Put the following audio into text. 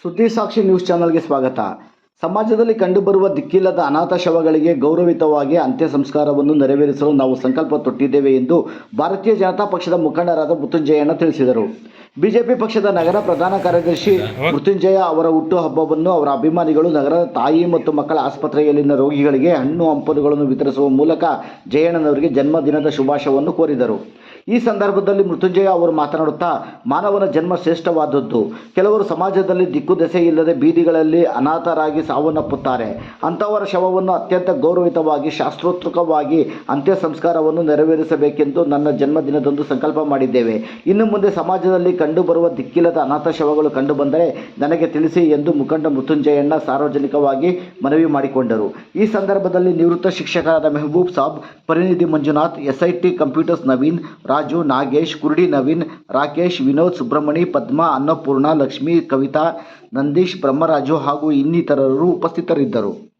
ಸುದ್ದಿ ಸಾಕ್ಷಿ ನ್ಯೂಸ್ ಚಾನೆಲ್ಗೆ ಸ್ವಾಗತ. ಸಮಾಜದಲ್ಲಿ ಕಂಡುಬರುವ ದಿಕ್ಕಿಲ್ಲದ ಅನಾಥ ಶವಗಳಿಗೆ ಗೌರವಯುತವಾಗಿ ಅಂತ್ಯ ಸಂಸ್ಕಾರವನ್ನು ನೆರವೇರಿಸಲು ನಾವು ಸಂಕಲ್ಪ ತೊಟ್ಟಿದ್ದೇವೆ ಎಂದು ಭಾರತೀಯ ಜನತಾ ಪಕ್ಷದ ಮುಖಂಡರಾದ ಮೃತ್ಯುಂಜಯಣ್ಣ ತಿಳಿಸಿದರು. ಬಿಜೆಪಿ ಪಕ್ಷದ ನಗರ ಪ್ರಧಾನ ಕಾರ್ಯದರ್ಶಿ ಮೃತ್ಯುಂಜಯ ಅವರ ಹುಟ್ಟುಹಬ್ಬವನ್ನು ಅವರ ಅಭಿಮಾನಿಗಳು ನಗರದ ತಾಯಿ ಮತ್ತು ಮಕ್ಕಳ ಆಸ್ಪತ್ರೆಯಲ್ಲಿನ ರೋಗಿಗಳಿಗೆ ಹಣ್ಣು ಹಂಪಲುಗಳನ್ನು ವಿತರಿಸುವ ಮೂಲಕ ಜಯಣ್ಣನವರಿಗೆ ಜನ್ಮದಿನದ ಶುಭಾಶಯವನ್ನು ಕೋರಿದರು. ಈ ಸಂದರ್ಭದಲ್ಲಿ ಮೃತ್ಯುಂಜಯ ಅವರು ಮಾತನಾಡುತ್ತಾ, ಮಾನವನ ಜನ್ಮ ಶ್ರೇಷ್ಠವಾದದ್ದು. ಕೆಲವರು ಸಮಾಜದಲ್ಲಿ ದಿಕ್ಕು ದೆಸೆ ಇಲ್ಲದೆ ಬೀದಿಗಳಲ್ಲಿ ಅನಾಥರಾಗಿ ಸಾವನ್ನಪ್ಪುತ್ತಾರೆ. ಅಂಥವರ ಶವವನ್ನು ಅತ್ಯಂತ ಗೌರವಯುತವಾಗಿ ಶಾಸ್ತ್ರೋಕ್ತವಾಗಿ ಅಂತ್ಯ ಸಂಸ್ಕಾರವನ್ನು ನೆರವೇರಿಸಬೇಕೆಂದು ನನ್ನ ಜನ್ಮದಿನದಂದು ಸಂಕಲ್ಪ ಮಾಡಿದ್ದೇವೆ. ಇನ್ನು ಮುಂದೆ ಸಮಾಜದಲ್ಲಿ ಕಂಡುಬರುವ ದಿಕ್ಕಿಲ್ಲದ ಅನಾಥ ಶವಗಳು ಕಂಡುಬಂದರೆ ನನಗೆ ತಿಳಿಸಿ ಎಂದು ಮುಖಂಡ ಮೃತ್ಯುಂಜಯಣ್ಣ ಸಾರ್ವಜನಿಕವಾಗಿ ಮನವಿ ಮಾಡಿಕೊಂಡರು. ಈ ಸಂದರ್ಭದಲ್ಲಿ ನಿವೃತ್ತ ಶಿಕ್ಷಕರಾದ ಮೆಹಬೂಬ್ ಸಾಬ್, ಪರಿಣಿತಿ ಮಂಜುನಾಥ್, SIT ಕಂಪ್ಯೂಟರ್ಸ್ ನವೀನ್, ರಾಜು, ನಾಗೇಶ್, ಕುರುಡಿ ನವೀನ್, ರಾಕೇಶ್, ವಿನೋದ್, ಸುಬ್ರಹ್ಮಣಿ, ಪದ್ಮಾ, ಅನ್ನಪೂರ್ಣ, ಲಕ್ಷ್ಮಿ, ಕವಿತಾ, ನಂದೀಶ್, ಬ್ರಹ್ಮರಾಜು ಹಾಗೂ ಇನ್ನಿತರರು ಉಪಸ್ಥಿತರಿದ್ದರು.